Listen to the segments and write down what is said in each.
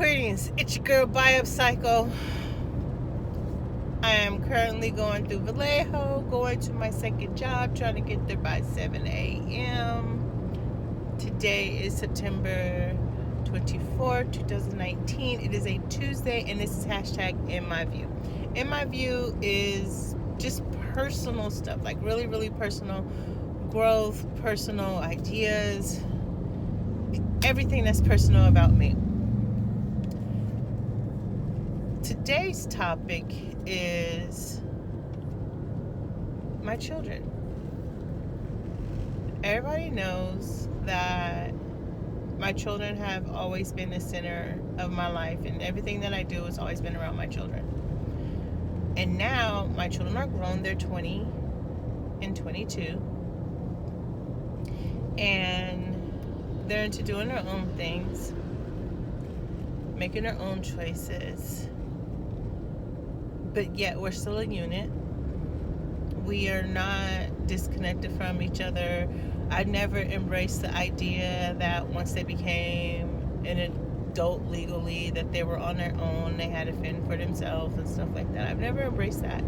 Greetings, it's your girl B.A.Y E Upcycle. I am currently going through Vallejo, going to my second job, trying to get there by 7 a.m. Today is September 24th, 2019. It is a Tuesday, and this is hashtag In My View. In My View is just personal stuff, like really, really personal growth, personal ideas, everything that's personal about me. Today's topic is my children. Everybody knows that my children have always been the center of my life, and everything that I do has always been around my children. And now my children are grown, they're 20 and 22, and they're into doing their own things, making their own choices. But yet we're still a unit. We are not disconnected from each other. I never embraced the idea that once they became an adult legally, that they were on their own, they had to fend for themselves and stuff like that. I've never embraced that.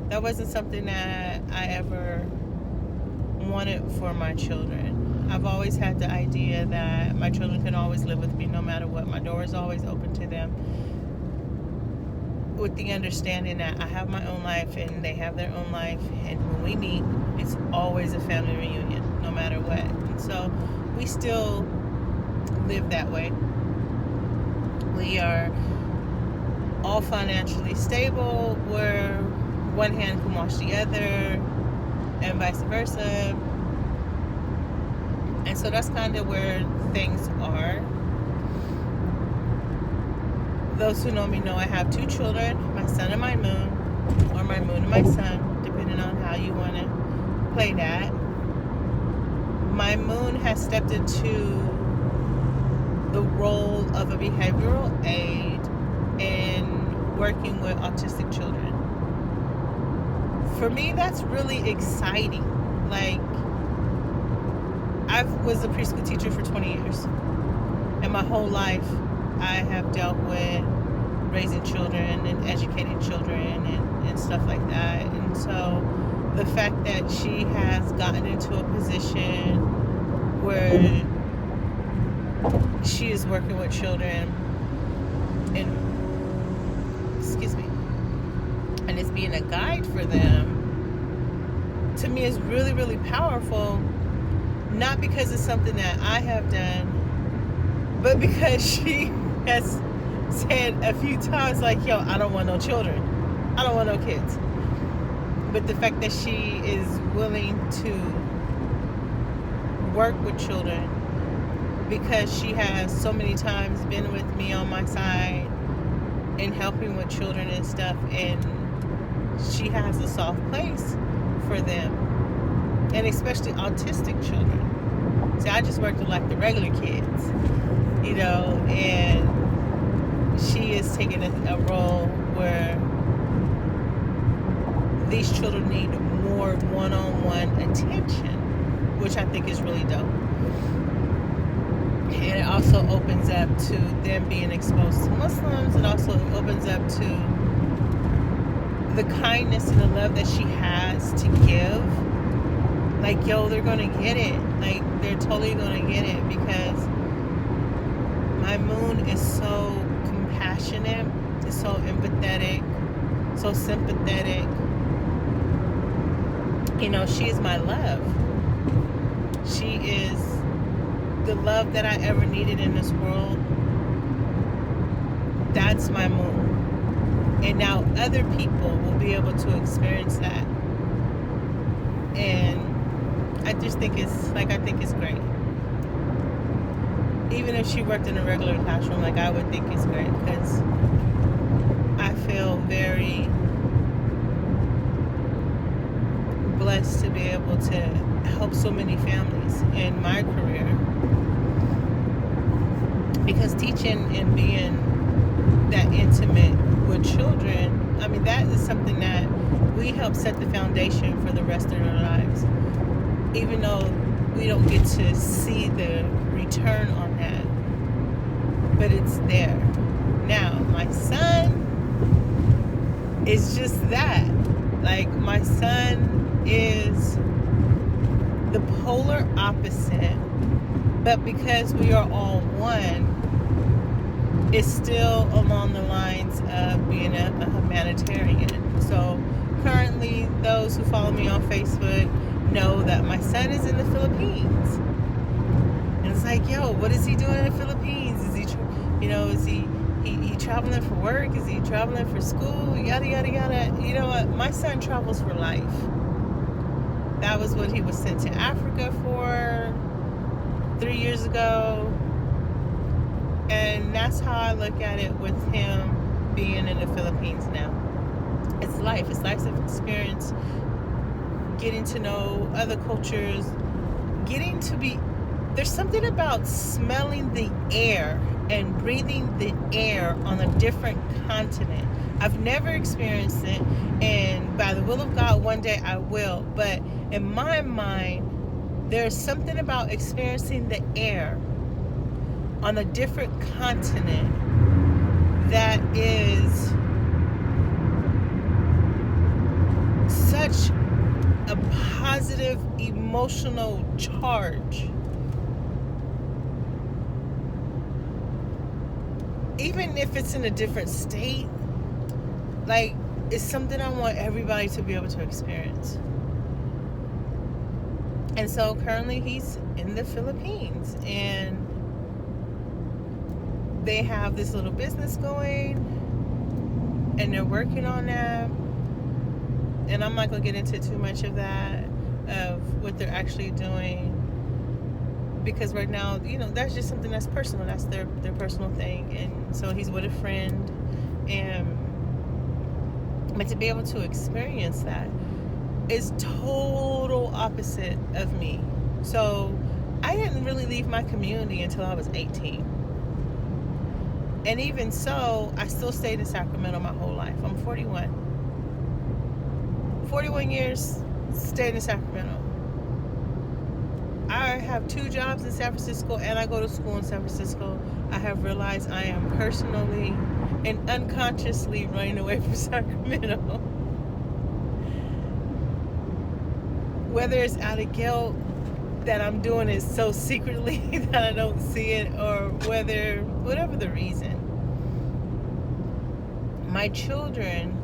That wasn't something that I ever wanted for my children. I've always had the idea that my children can always live with me no matter what. My door is always open to them, with the understanding that I have my own life and they have their own life, and when we meet, it's always a family reunion, no matter what. And so we still live that way. We are all financially stable, where one hand can wash the other, and vice versa. And so that's kind of where things are. Those who know me know I have two children, my son and my moon, or my moon and my son, depending on how you want to play that. My moon has stepped into the role of a behavioral aid in working with autistic children. For me, that's really exciting. Like, I was a preschool teacher for 20 years, and my whole life I have dealt with raising children and educating children and stuff like that. And so the fact that she has gotten into a position where she is working with children and is being a guide for them, to me is really, really powerful. Not because it's something that I have done, but because she has said a few times, like, yo, I don't want no children. I don't want no kids. But the fact that she is willing to work with children, because she has so many times been with me on my side in helping with children and stuff, and she has a soft place for them, and especially autistic children. See, I just worked with like the regular kids, you know, and she is taking a role where these children need more one-on-one attention, which I think is really dope. And it also opens up to them being exposed to Muslims. It also opens up to the kindness and the love that she has to give. Like, yo, they're gonna get it. Like, they're totally gonna get it, because my moon is so compassionate, is so empathetic, so sympathetic. You know, she is my love. She is the love that I ever needed in this world. That's my moon. And now other people will be able to experience that. And I just think it's great. Even if she worked in a regular classroom, like, I would think it's great, because I feel very blessed to be able to help so many families in my career. Because teaching and being that intimate with children, I mean, that is something that we help set the foundation for the rest of their lives. Even though we don't get to see the return on that, but it's there. Now, my son is just that. Like, my son is the polar opposite, but because we are all one, it's still along the lines of being a humanitarian. So currently, those who follow me on Facebook know that my son is in the Philippines. And it's like, yo, what is he doing in the Philippines? Is he, is he traveling for work? Is he traveling for school? Yada, yada, yada. You know what? My son travels for life. That was what he was sent to Africa for 3 years ago. And that's how I look at it with him being in the Philippines now. It's life. It's life's experience. Getting to know other cultures. There's something about smelling the air and breathing the air on a different continent. I've never experienced it, and by the will of God, one day I will. But in my mind, there's something about experiencing the air on a different continent that is such a positive emotional charge. Even if it's in a different state, like, it's something I want everybody to be able to experience. And so currently he's in the Philippines, and they have this little business going, and they're working on that. And I'm not going to get into too much of that, of what they're actually doing, because right now, that's just something that's personal. That's their personal thing. And so he's with a friend, but to be able to experience that is total opposite of me. So I didn't really leave my community until I was 18. And even so, I still stayed in Sacramento my whole life. I'm 41. 41 years stayed in Sacramento. I have 2 jobs in San Francisco, and I go to school in San Francisco. I have realized I am personally and unconsciously running away from Sacramento. Whether it's out of guilt that I'm doing it so secretly that I don't see it, or whatever the reason. My children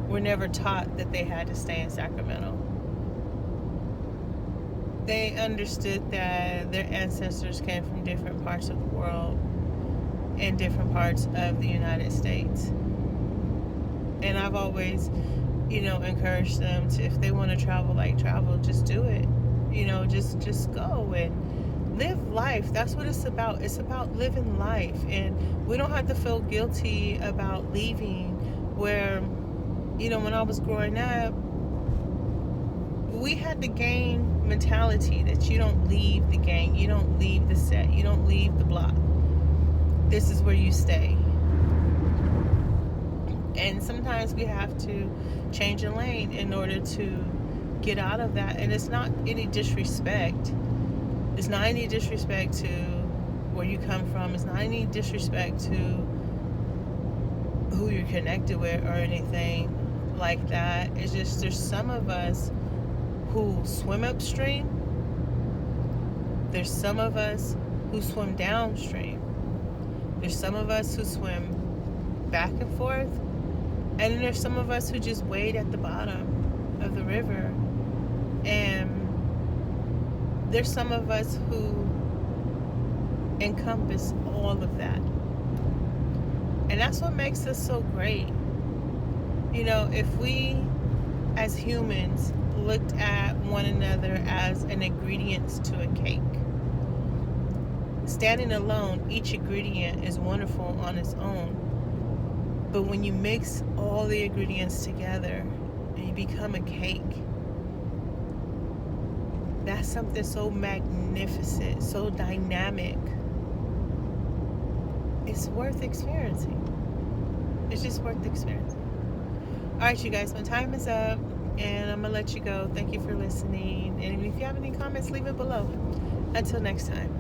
were never taught that they had to stay in Sacramento. They understood that their ancestors came from different parts of the world and different parts of the United States. And I've always, encouraged them to, if they want to travel, just do it. Just go and live life. That's what it's about. It's about living life. And we don't have to feel guilty about leaving, where, when I was growing up, we had the gang mentality that you don't leave the gang, you don't leave the set, you don't leave the block. This is where you stay. And sometimes we have to change a lane in order to get out of that. And it's not any disrespect. It's not any disrespect to where you come from. It's not any disrespect to who you're connected with or anything like that. It's just, there's some of us who swim upstream. There's some of us who swim downstream. There's some of us who swim back and forth. And then there's some of us who just wade at the bottom of the river. And there's some of us who encompass all of that. And that's what makes us so great. If we as humans looked at one another as an ingredients to a cake. Standing alone, each ingredient is wonderful on its own. But when you mix all the ingredients together and you become a cake, that's something so magnificent, so dynamic. It's worth experiencing. It's just worth experiencing. All right, you guys, my time is up, and I'm going to let you go. Thank you for listening. And if you have any comments, leave it below. Until next time.